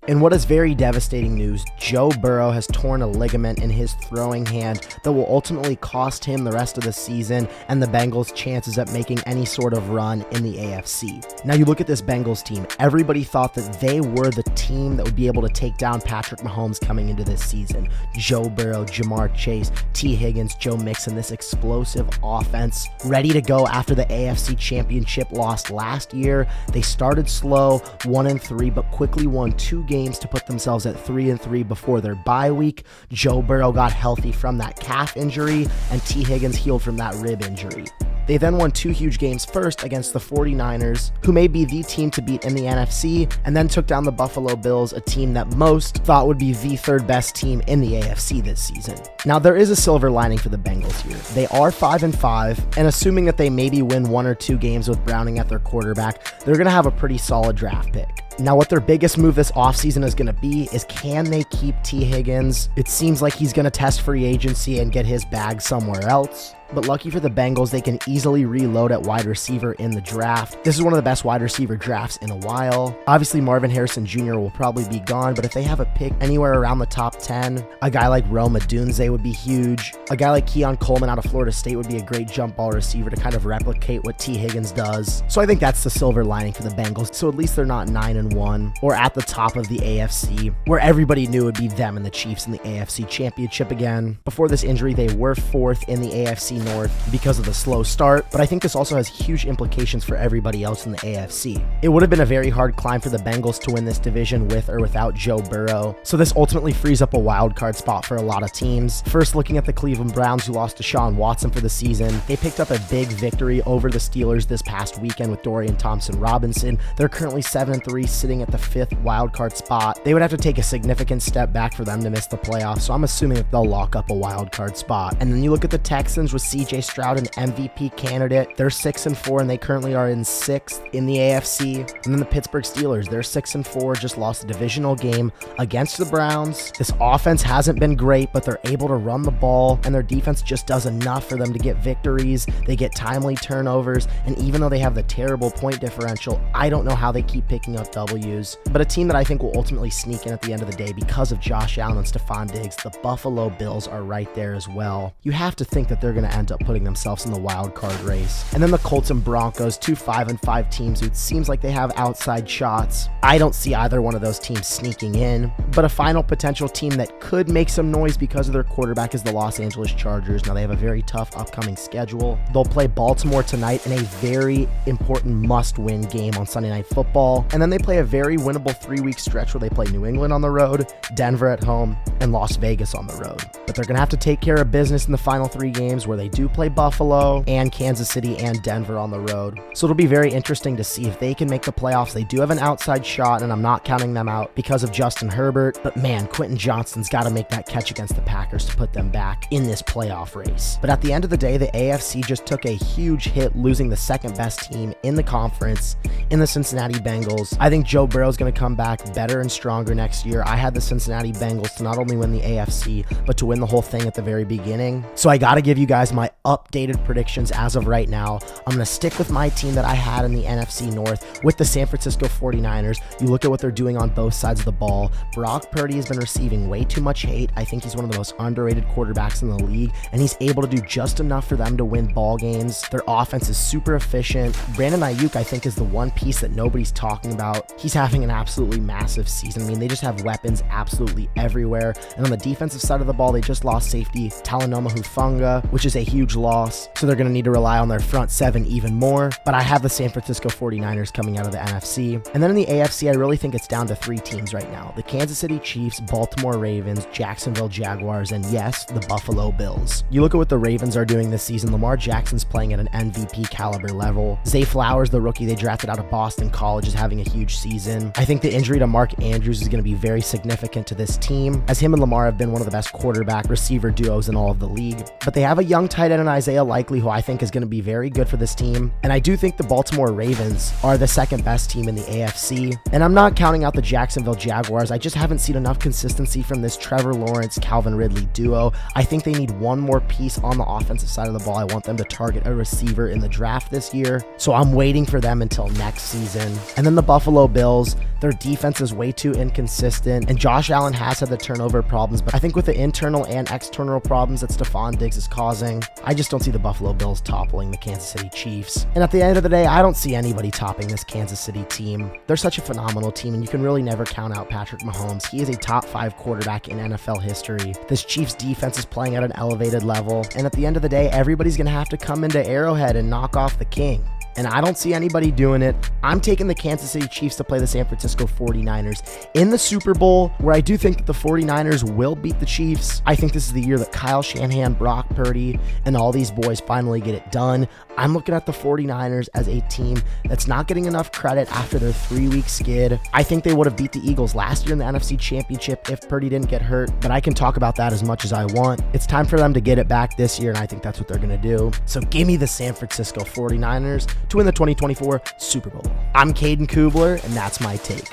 In what is very devastating news, Joe Burrow has torn a ligament in his throwing hand that will ultimately cost him the rest of the season and the Bengals' chances at making any sort of run in the AFC. Now you look at this Bengals team, everybody thought that they were the team that would be able to take down Patrick Mahomes coming into this season. Joe Burrow, Jamar Chase, T. Higgins, Joe Mixon, this explosive offense ready to go after the AFC Championship loss last year. They started slow, 1-3, but quickly won 2 games to put themselves at 3-3 before their bye week. Joe Burrow got healthy from that calf injury, and T. Higgins healed from that rib injury. They then won 2 huge games, first against the 49ers, who may be the team to beat in the NFC, and then took down the Buffalo Bills, a team that most thought would be the 3rd best team in the AFC this season. Now, there is a silver lining for the Bengals here. They are 5-5, and assuming that they maybe win 1 or 2 games with Browning at their quarterback, they're going to have a pretty solid draft pick. Now, what their biggest move this offseason is going to be is, can they keep T. Higgins? It seems like he's going to test free agency and get his bag somewhere else. But lucky for the Bengals, they can easily reload at wide receiver in the draft. This is one of the best wide receiver drafts in a while. Obviously, Marvin Harrison Jr. will probably be gone, but if they have a pick anywhere around the top 10, a guy like Rome Odunze would be huge. A guy like Keon Coleman out of Florida State would be a great jump ball receiver to kind of replicate what T. Higgins does. So I think that's the silver lining for the Bengals. So at least they're not 9-1 or at the top of the AFC, where everybody knew it would be them and the Chiefs in the AFC Championship again. Before this injury, they were 4th in the AFC North because of the slow start, but I think this also has huge implications for everybody else in the AFC. It would have been a very hard climb for the Bengals to win this division with or without Joe Burrow, so this ultimately frees up a wild card spot for a lot of teams. First, looking at the Cleveland Browns, who lost to Deshaun Watson for the season, they picked up a big victory over the Steelers this past weekend with Dorian Thompson-Robinson. They're currently 7-3, sitting at the 5th wild card spot. They would have to take a significant step back for them to miss the playoffs, so I'm assuming that they'll lock up a wild card spot. And then you look at the Texans with CJ Stroud, an MVP candidate. They're 6-4, and they currently are in 6th in the AFC. And then the Pittsburgh Steelers, they're 6-4, just lost a divisional game against the Browns. This offense hasn't been great, but they're able to run the ball, and their defense just does enough for them to get victories. They get timely turnovers, and even though they have the terrible point differential, I don't know how they keep picking up W's. But a team that I think will ultimately sneak in at the end of the day because of Josh Allen and Stephon Diggs, the Buffalo Bills are right there as well. You have to think that they're going to end up putting themselves in the wild card race. And then the Colts and Broncos, 2 5-5 teams who it seems like they have outside shots. I don't see either one of those teams sneaking in, but a final potential team that could make some noise because of their quarterback is the Los Angeles Chargers. Now, they have a very tough upcoming schedule. They'll play Baltimore tonight in a very important must-win game on Sunday Night Football, and then they play a very winnable 3-week stretch where they play New England on the road, Denver at home, and Las Vegas on the road. But they're going to have to take care of business in the final 3 games where they do play Buffalo and Kansas City and Denver on the road. So it'll be very interesting to see if they can make the playoffs. They do have an outside shot, and I'm not counting them out because of Justin Herbert, but man, Quentin Johnston's got to make that catch against the Packers to put them back in this playoff race. But at the end of the day, the AFC just took a huge hit, losing the 2nd best team in the conference in the Cincinnati Bengals. I think Joe Burrow is going to come back better and stronger next year. I had the Cincinnati Bengals to not only win the AFC, but to win the whole thing at the very beginning. So I got to give you guys my updated predictions as of right now. I'm going to stick with my team that I had in the NFC North with the San Francisco 49ers. You look at what they're doing on both sides of the ball. Brock Purdy has been receiving way too much hate. I think he's one of the most underrated quarterbacks in the league, and he's able to do just enough for them to win ball games. Their offense is super efficient. Brandon Ayuk, I think, is the one piece that nobody's talking about. He's having an absolutely massive season. I mean, they just have weapons absolutely everywhere. And on the defensive side of the ball, they just lost safety Talanoa Hufanga, which is a huge loss. So they're going to need to rely on their front 7 even more. But I have the San Francisco 49ers coming out of the NFC. And then in the AFC, I really think it's down to 3 teams right now. The Kansas City Chiefs, Baltimore Ravens, Jacksonville Jaguars, and yes, the Buffalo Bills. You look at what the Ravens are doing this season. Lamar Jackson's playing at an MVP caliber level. Zay Flowers, the rookie they drafted out of Boston College, is having a huge season. I think the injury to Mark Andrews is going to be very significant to this team, as him and Lamar have been one of the best quarterback receiver duos in all of the league. But they have a young tight end in Isaiah Likely, who I think is going to be very good for this team. And I do think the Baltimore Ravens are the 2nd best team in the AFC. And I'm not counting out the Jacksonville Jaguars. I just haven't seen enough consistency from this Trevor Lawrence, Calvin Ridley duo. I think they need one more piece on the offensive side of the ball. I want them to target a receiver in the draft this year. So I'm waiting for them until next season. And then the Buffalo Buffalo Bills, their defense is way too inconsistent, and Josh Allen has had the turnover problems, but I think with the internal and external problems that Stephon Diggs is causing, I just don't see the Buffalo Bills toppling the Kansas City Chiefs. And at the end of the day, I don't see anybody topping this Kansas City team. They're such a phenomenal team, and you can really never count out Patrick Mahomes. He is a top 5 quarterback in NFL history. This Chiefs defense is playing at an elevated level, and at the end of the day, everybody's going to have to come into Arrowhead and knock off the king. And I don't see anybody doing it. I'm taking the Kansas City Chiefs to play the San Francisco 49ers in the Super Bowl, where I do think that the 49ers will beat the Chiefs. I think this is the year that Kyle Shanahan, Brock Purdy, and all these boys finally get it done. I'm looking at the 49ers as a team that's not getting enough credit after their 3-week skid. I think they would have beat the Eagles last year in the NFC Championship if Purdy didn't get hurt, but I can talk about that as much as I want. It's time for them to get it back this year, and I think that's what they're going to do. So give me the San Francisco 49ers to win the 2024 Super Bowl. I'm Caden Kubler, and that's my take.